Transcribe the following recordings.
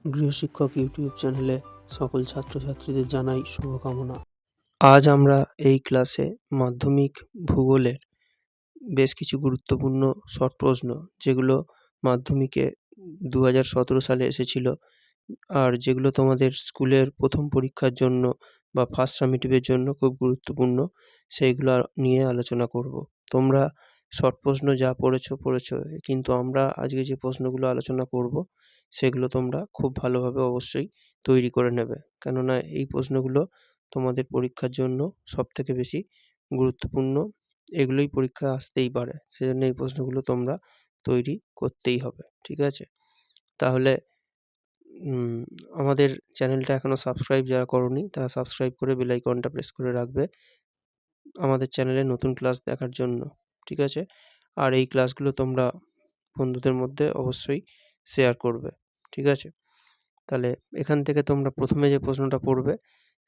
গৃহশিক্ষক YouTube চ্যানেলে সকল ছাত্রছাত্রীদের জানাই শুভকামনা। আজ আমরা এই ক্লাসে মাধ্যমিক ভূগোলের বেশ কিছু গুরুত্বপূর্ণ শর্ট প্রশ্ন, যেগুলো মাধ্যমিকে 2017 সালে এসেছিল আর যেগুলো তোমাদের স্কুলের প্রথম পরীক্ষার জন্য বা ফার্স্ট সামেটিভের জন্য খুব গুরুত্বপূর্ণ, সেইগুলো নিয়ে আলোচনা করব। তোমরা শর্ট প্রশ্ন যা পড়েছো, কিন্তু আমরা আজকে যে প্রশ্নগুলো আলোচনা করব সেগুলো তোমরা খুব ভালোভাবে অবশ্যই তৈরি করে নেবে, কেননা এই প্রশ্নগুলো তোমাদের পরীক্ষার জন্য সবথেকে বেশি গুরুত্বপূর্ণ। এগুলোই পরীক্ষায় আসতেই পারে, সেজন্য এই প্রশ্নগুলো তোমরা তৈরি করতেই হবে, ঠিক আছে? তাহলে আমাদের চ্যানেলটা এখনও সাবস্ক্রাইব যারা করোনি তারা সাবস্ক্রাইব করে বেল আইকনটা প্রেস করে রাখবে আমাদের চ্যানেলে নতুন ক্লাস দেখার জন্য, ঠিক আছে? আর এই ক্লাসগুলো তোমরা বন্ধুদের মধ্যে অবশ্যই শেয়ার করবে, ঠিক আছে? তাহলে এখান থেকে তোমরা প্রথমে যে প্রশ্নটা পড়বে,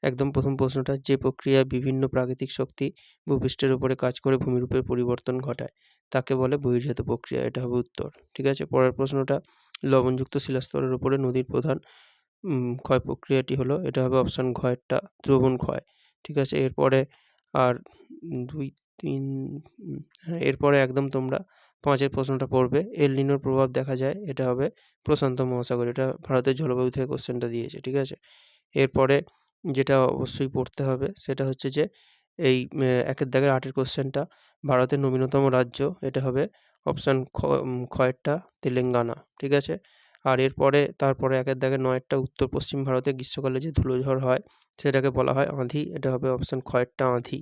একদম প্রথম প্রশ্নটা, যে প্রক্রিয়ায় বিভিন্ন প্রাকৃতিক শক্তি ভূপৃষ্ঠের উপরে কাজ করে ভূমিরূপের পরিবর্তন ঘটায় তাকে বলে বহির্জাত প্রক্রিয়া। এটা হবে উত্তর, ঠিক আছে? পরের প্রশ্নটা, লবণযুক্ত শিলাস্তরের উপরে নদীর প্রধান ক্ষয় প্রক্রিয়াটি হলো, এটা হবে অপশান ঘয়েরটা, দ্রবণ ক্ষয়, ঠিক আছে? এরপরে আর 2, 3, হ্যাঁ, এরপরে একদম তোমরা 5-এর প্রশ্নটা পড়বে, এল নিনোর প্রভাব দেখা যায়, এটা হবে প্রশান্ত মহাসাগর। এটা ভারতের জলবায়ু থেকে কোশ্চেনটা দিয়েছে, ঠিক আছে? এরপরে যেটা অবশ্যই পড়তে হবে সেটা হচ্ছে যে এই 1-এর দাগের 8-এর কোশ্চেনটা, ভারতের নবীনতম রাজ্য, এটা হবে অপশান ক্ষয়েরটা তেলেঙ্গানা, ঠিক আছে? আর তারপরে 1-এর দাগের 9-এরটা, উত্তর পশ্চিম ভারতে গ্রীষ্মকালে যে ধূলোঝড় হয় সেটাকে বলা হয় আঁধি, এটা হবে অপশান ক্ষয়েরটা আঁধি।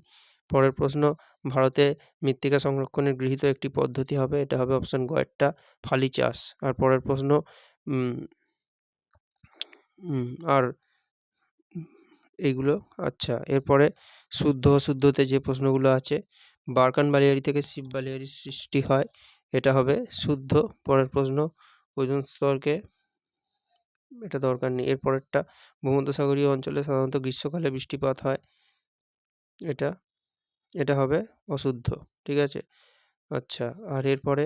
পরের প্রশ্ন, ভারতে মৃত্তিকা সংরক্ষণের গৃহীত একটি পদ্ধতি হবে, এটা হবে অপশান গয়েরটা ফালি চাষ। আর পরের প্রশ্ন, উম, আর এইগুলো, আচ্ছা, এরপরে শুদ্ধ অশুদ্ধতে যে প্রশ্নগুলো আছে, বারকান বালিয়াড়ি থেকে শিব বালিয়াড়ির সৃষ্টি হয়, এটা হবে শুদ্ধ। পরের প্রশ্ন, ওজোন স্তরকে, এটা দরকার নেই। এরপরেরটা, ভূমধ্যসাগরীয় অঞ্চলে সাধারণত গ্রীষ্মকালে বৃষ্টিপাত হয়, এটা এটা হবে অশুদ্ধ, ঠিক আছে? আচ্ছা, আর এরপরে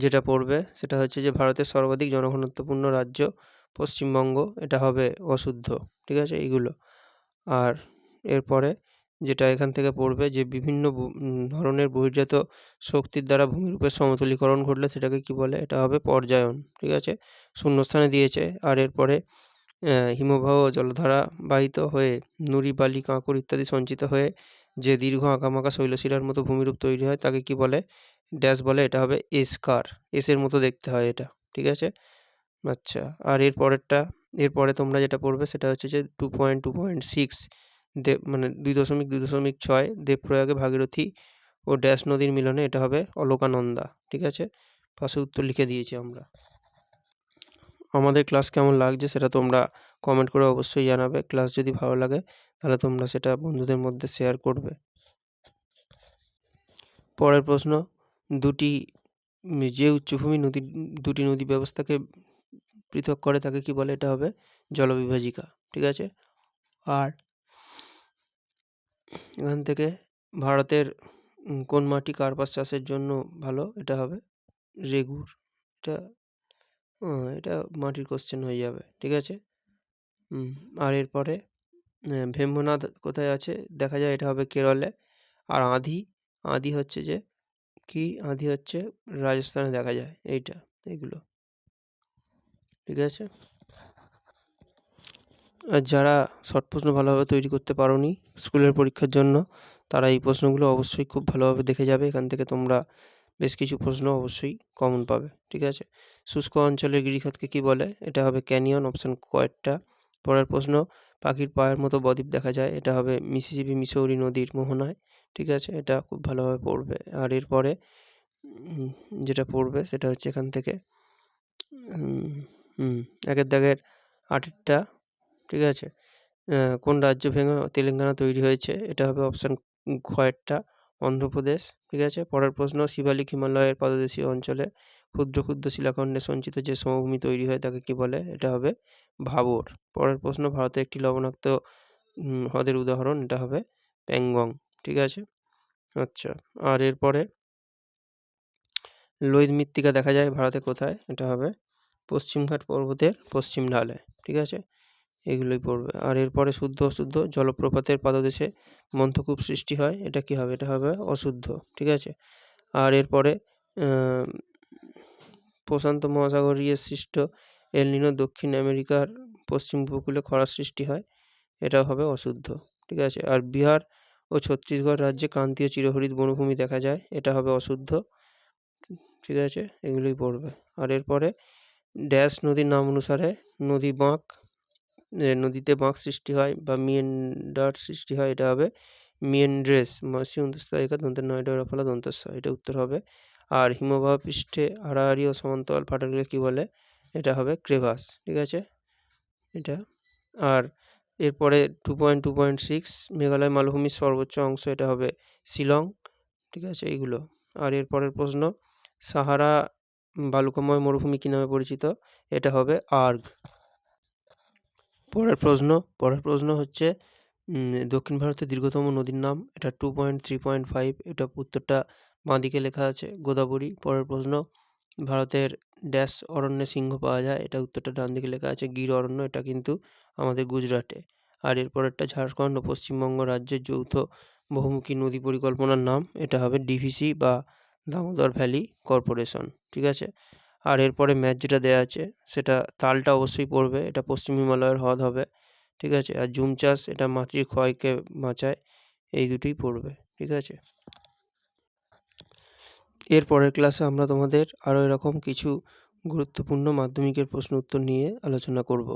যেটা পড়বে সেটা হচ্ছে যে ভারতের সর্বাধিক জনঘনত্বপূর্ণ রাজ্য পশ্চিমবঙ্গ, এটা হবে অশুদ্ধ, ঠিক আছে? এইগুলো। আর এরপরে যেটা এখান থেকে পড়বে, যে বিভিন্ন ধরনের বহির্জাত শক্তির দ্বারা ভূমিরূপের সমতলীকরণ ঘটলে সেটাকে কি বলে, এটা হবে পর্যায়ন, ঠিক আছে? শূন্যস্থানে দিয়েছে। আর এরপরে হিমবাহ জলধারা বাহিত হয়ে নুড়ি, বালি, কাঁকর ইত্যাদি সঞ্চিত হয়ে যে দীর্ঘ আঁকামাঁকা শৈলশিলার মতো ভূমিরূপ তৈরি হয় তাকে কি বলে, ড্যাশ বলে, এটা হবে এসকার, এসের মতো দেখতে হয় এটা, ঠিক আছে? আচ্ছা, আর এরপরে তোমরা যেটা পড়বে সেটা হচ্ছে যে 2.2.6 মানে 2.2.6 দেবপ্রয়াগে ভাগীরথী ও ড্যাশ নদীর মিলনে, এটা হবে অলকানন্দা, ঠিক আছে? পাশে উত্তর লিখে দিয়েছি আমরা। আমাদের ক্লাস কেমন লাগছে সেটা তোমরা কমেন্ট করে অবশ্যই জানাবে। ক্লাস যদি ভালো লাগে তাহলে তোমরা সেটা বন্ধুদের মধ্যে শেয়ার করবে। পরের প্রশ্ন, যে উচ্চভূমি দুটি নদী ব্যবস্থাকে পৃথক করে তাকে কি বলে, এটা হবে জলবিভাজিকা, ঠিক আছে? আর এখান থেকে ভারতের কোন মাটি কার্পাস চাষের জন্য ভালো, এটা হবে রেগুর। এটা এটা মাটির কোশ্চেন হয়ে যাবে, ঠিক আছে? আর এরপরে ভেম্বনাথ কোথায় আছে দেখা যায়, এটা হবে কেরলে। আর আঁধি হচ্ছে যে কি, আঁধি হচ্ছে রাজস্থানে দেখা যায়, এইগুলো, ঠিক আছে? আর যারা শর্ট প্রশ্ন ভালোভাবে তৈরি করতে পারোনি স্কুলের পরীক্ষার জন্য, তারা এই প্রশ্নগুলো অবশ্যই খুব ভালোভাবে দেখে যাবে। এখান থেকে তোমরা বেশ কিছু প্রশ্ন অবশ্যই কমন পাবে, ঠিক আছে? শুষ্ক অঞ্চলের গিরিখাতকে কি বলে, এটা হবে ক্যানিয়ন, অপশান কয়েকটা। পরের প্রশ্ন, পাখির পায়ের মতো বদ্বীপ দেখা যায়, এটা হবে মিসিসিপি মিসৌরি নদীর মোহনায়, ঠিক আছে? এটা খুব ভালোভাবে পড়বে। আর এরপরে যেটা পড়বে সেটা হচ্ছে এখান থেকে 1-এর দাগের 8-এরটা, ঠিক আছে? কোন রাজ্য ভেঙে তেলেঙ্গানা তৈরি হয়েছে, এটা হবে অপশান ঘয়েরটা অন্ধ্রপ্রদেশ, ঠিক আছে? পরের প্রশ্ন, শিবালিক হিমালয়ের পাদদেশীয় অঞ্চলে ক্ষুদ্র ক্ষুদ্র শিলাখণ্ডে সঞ্চিত যে সমভূমি তৈরি হয় তাকে কি বলে, এটা হবে ভাবর। পরের প্রশ্ন, ভারতের একটি লবণাক্ত হ্রদের উদাহরণ, এটা হবে প্যাংগং, ঠিক আছে? আচ্ছা, আর এরপরে লোহিত মৃত্তিকা দেখা যায় ভারতে কোথায়, এটা হবে পশ্চিমঘাট পর্বতের পশ্চিম ঢালে, ঠিক আছে? এগুলোই পড়বে। আর এরপরে শুদ্ধ অশুদ্ধ, জলপ্রপাতের পাদদেশে মন্থকূপ সৃষ্টি হয়, এটা কি হবে? এটা হবে অশুদ্ধ, ঠিক আছে? আর এরপরে প্রশান্ত মহাসাগরীয় সৃষ্ট এল নিনো দক্ষিণ আমেরিকার পশ্চিম উপকূলে খরার সৃষ্টি হয়, এটাও হবে অশুদ্ধ, ঠিক আছে? আর বিহার ও ছত্তিশগড় রাজ্যে ক্রান্তীয় চিরহরিৎ বনভূমি দেখা যায়, এটা হবে অশুদ্ধ, ঠিক আছে? এগুলোই পড়বে। আর এরপরে ড্যাশ নদীর নাম অনুসারে নদী বাঁক, নদীতে বাঁক সৃষ্টি হয় বা মিয়েন্ডার সৃষ্টি হয়, এটা হবে মিয়েন্ড্রেস, মৎস্য অন্তস্থায়িকা দন্তের নয় ডয় রফলা দন্তস্ব, এটা উত্তর হবে। আর হিমবাহ পৃষ্ঠে হাড়াহাড়ি ও সমান্তরাল ফাটলকে কি বলে? এটা হবে ক্রেভাস, ঠিক আছে? এটা। আর এরপরে 2.2.6 মেঘালয় মালভূমির সর্বোচ্চ অংশ, এটা হবে শিলং, ঠিক আছে? এইগুলো। আর এর পরের প্রশ্ন, সাহারা বালুকাময় মরুভূমি কী নামে পরিচিত? এটা হবে আর্গ। পরের প্রশ্ন হচ্ছে দক্ষিণ ভারতের দীর্ঘতম নদীর নাম, এটা 2.3.5, এটা উত্তরটা বাঁদিকে লেখা আছে, গোদাবরী। পরের প্রশ্ন, ভারতের ড্যাশ অরণ্যে সিংহ পাওয়া যায়, এটা উত্তরটা ডান দিকে লেখা আছে, গির অরণ্য, এটা কিন্তু আমাদের গুজরাটে। আর এরপরেরটা ঝাড়খণ্ড ও পশ্চিমবঙ্গ রাজ্যের যৌথ বহুমুখী নদী পরিকল্পনার নাম, এটা হবে ডিভিসি বা দামোদর ভ্যালি কর্পোরেশন, ঠিক আছে? আর এরপরে ম্যাথ যেটা দেয়া আছে সেটা তালটা অবশ্যই পড়বে, এটা পশ্চিম হিমালয়ের হ্রদ হবে, ঠিক আছে? আর জুম চাষ, এটা মাটির ক্ষয়কে বাঁচায়, এই দুটোই পড়বে, ঠিক আছে? এর পরের ক্লাসে আমরা তোমাদের আরও এরকম কিছু গুরুত্বপূর্ণ মাধ্যমিকের প্রশ্ন উত্তর নিয়ে আলোচনা করব।